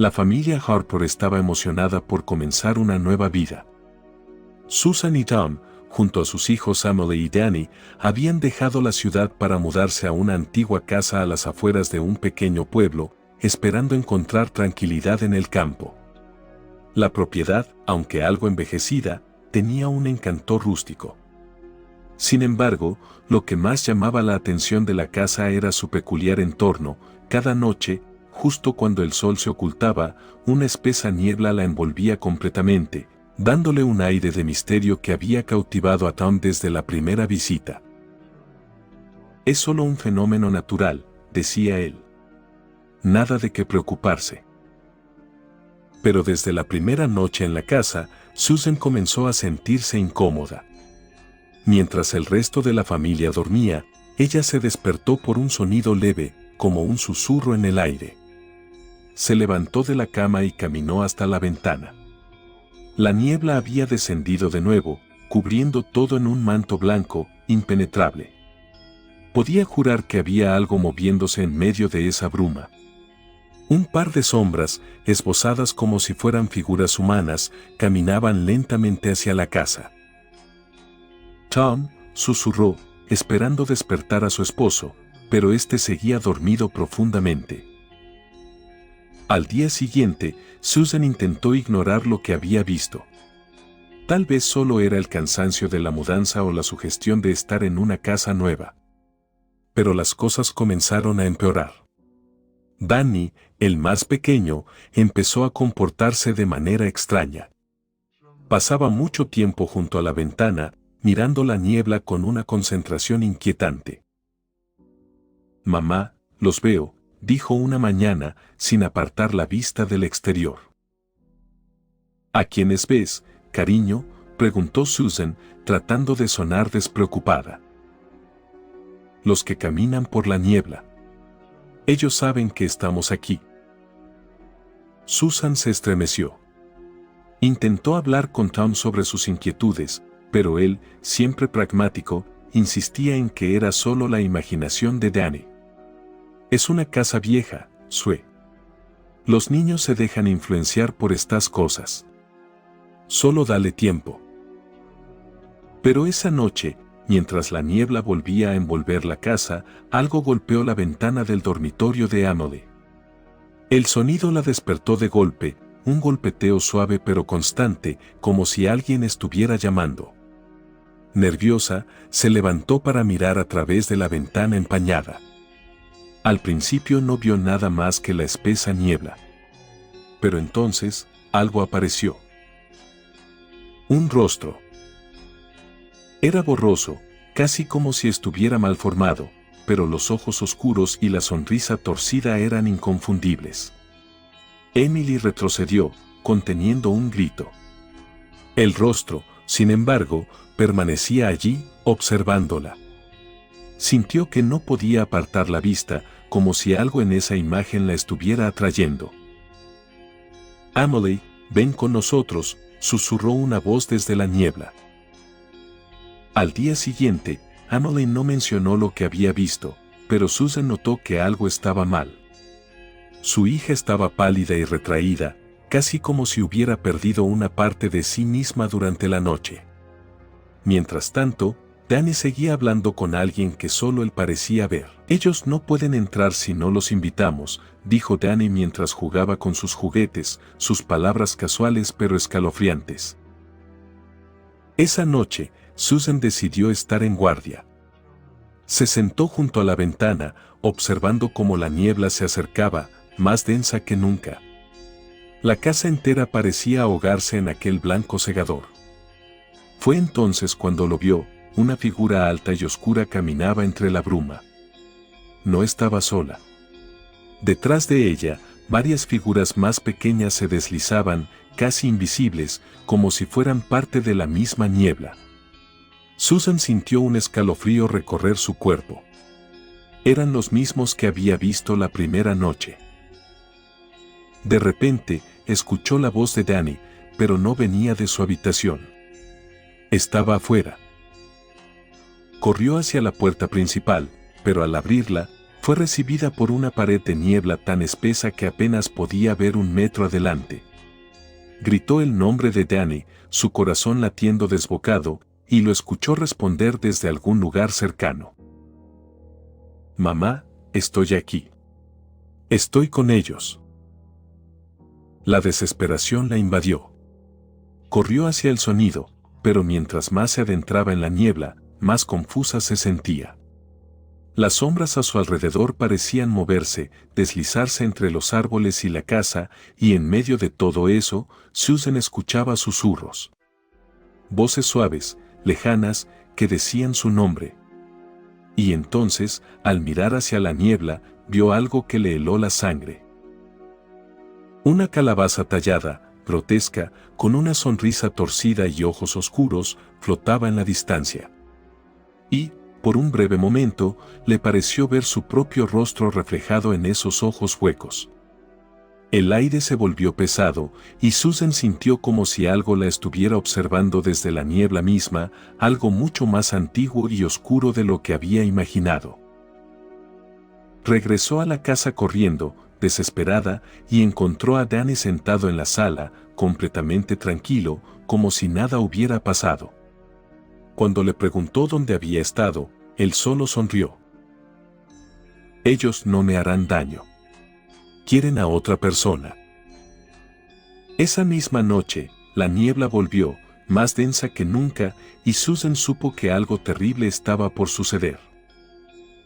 La familia Harper estaba emocionada por comenzar una nueva vida. Susan y Tom, junto a sus hijos Emily y Danny, habían dejado la ciudad para mudarse a una antigua casa a las afueras de un pequeño pueblo, esperando encontrar tranquilidad en el campo. La propiedad, aunque algo envejecida, tenía un encanto rústico. Sin embargo, lo que más llamaba la atención de la casa era su peculiar entorno. Cada noche, justo cuando el sol se ocultaba, una espesa niebla la envolvía completamente, dándole un aire de misterio que había cautivado a Tom desde la primera visita. «Es solo un fenómeno natural», decía él. «Nada de qué preocuparse». Pero desde la primera noche en la casa, Susan comenzó a sentirse incómoda. Mientras el resto de la familia dormía, ella se despertó por un sonido leve, como un susurro en el aire. Se levantó de la cama y caminó hasta la ventana. La niebla había descendido de nuevo, cubriendo todo en un manto blanco, impenetrable. Podía jurar que había algo moviéndose en medio de esa bruma. Un par de sombras, esbozadas como si fueran figuras humanas, caminaban lentamente hacia la casa. Tom susurró, esperando despertar a su esposo, pero éste seguía dormido profundamente. Al día siguiente, Susan intentó ignorar lo que había visto. Tal vez solo era el cansancio de la mudanza o la sugestión de estar en una casa nueva. Pero las cosas comenzaron a empeorar. Danny, el más pequeño, empezó a comportarse de manera extraña. Pasaba mucho tiempo junto a la ventana, mirando la niebla con una concentración inquietante. «Mamá, los veo», dijo una mañana, sin apartar la vista del exterior. «¿A quiénes ves, cariño?», preguntó Susan, tratando de sonar despreocupada. «Los que caminan por la niebla. Ellos saben que estamos aquí». Susan se estremeció. Intentó hablar con Tom sobre sus inquietudes, pero él, siempre pragmático, insistía en que era solo la imaginación de Danny. «Es una casa vieja, Sue. Los niños se dejan influenciar por estas cosas. Solo dale tiempo». Pero esa noche, mientras la niebla volvía a envolver la casa, algo golpeó la ventana del dormitorio de Emily. El sonido la despertó de golpe, un golpeteo suave pero constante, como si alguien estuviera llamando. Nerviosa, se levantó para mirar a través de la ventana empañada. Al principio no vio nada más que la espesa niebla. Pero entonces, algo apareció. Un rostro. Era borroso, casi como si estuviera mal formado, pero los ojos oscuros y la sonrisa torcida eran inconfundibles. Emily retrocedió, conteniendo un grito. El rostro, sin embargo, permanecía allí, observándola. Sintió que no podía apartar la vista, como si algo en esa imagen la estuviera atrayendo. «Emily, ven con nosotros», susurró una voz desde la niebla. Al día siguiente, Emily no mencionó lo que había visto, pero Susan notó que algo estaba mal. Su hija estaba pálida y retraída, casi como si hubiera perdido una parte de sí misma durante la noche. Mientras tanto, Danny seguía hablando con alguien que solo él parecía ver. «Ellos no pueden entrar si no los invitamos», dijo Danny mientras jugaba con sus juguetes, sus palabras casuales pero escalofriantes. Esa noche, Susan decidió estar en guardia. Se sentó junto a la ventana, observando cómo la niebla se acercaba, más densa que nunca. La casa entera parecía ahogarse en aquel blanco cegador. Fue entonces cuando lo vio. Una figura alta y oscura caminaba entre la bruma. No estaba sola. Detrás de ella, varias figuras más pequeñas se deslizaban, casi invisibles, como si fueran parte de la misma niebla. Susan sintió un escalofrío recorrer su cuerpo. Eran los mismos que había visto la primera noche. De repente, escuchó la voz de Danny, pero no venía de su habitación. Estaba afuera. Corrió hacia la puerta principal, pero al abrirla, Fue recibida por una pared de niebla tan espesa que apenas podía ver un metro adelante. Gritó el nombre de Danny, su corazón latiendo desbocado, y lo escuchó responder desde algún lugar cercano. «Mamá, estoy aquí. Estoy con ellos». La desesperación la invadió. Corrió hacia el sonido, pero mientras más se adentraba en la niebla, más confusa se sentía. Las sombras a su alrededor parecían moverse, deslizarse entre los árboles y la casa, y en medio de todo eso, Susan escuchaba susurros. Voces suaves, lejanas, que decían su nombre. Y entonces, al mirar hacia la niebla, vio algo que le heló la sangre. Una calabaza tallada, grotesca, con una sonrisa torcida y ojos oscuros, flotaba en la distancia. Y, por un breve momento, le pareció ver su propio rostro reflejado en esos ojos huecos. El aire se volvió pesado, y Susan sintió como si algo la estuviera observando desde la niebla misma, algo mucho más antiguo y oscuro de lo que había imaginado. Regresó a la casa corriendo, desesperada, y encontró a Danny sentado en la sala, completamente tranquilo, como si nada hubiera pasado. Cuando le preguntó dónde había estado, él solo sonrió. «Ellos no me harán daño. Quieren a otra persona». Esa misma noche, la niebla volvió, más densa que nunca, y Susan supo que algo terrible estaba por suceder.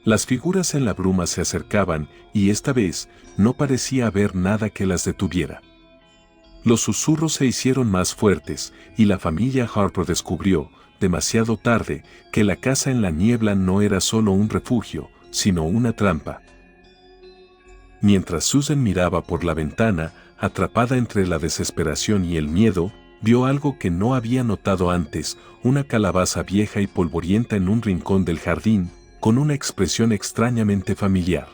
Las figuras en la bruma se acercaban, y esta vez, no parecía haber nada que las detuviera. Los susurros se hicieron más fuertes, y la familia Harper descubrió, demasiado tarde, que la casa en la niebla no era solo un refugio, sino una trampa. Mientras Susan miraba por la ventana, atrapada entre la desesperación y el miedo, vio algo que no había notado antes, una calabaza vieja y polvorienta en un rincón del jardín, con una expresión extrañamente familiar.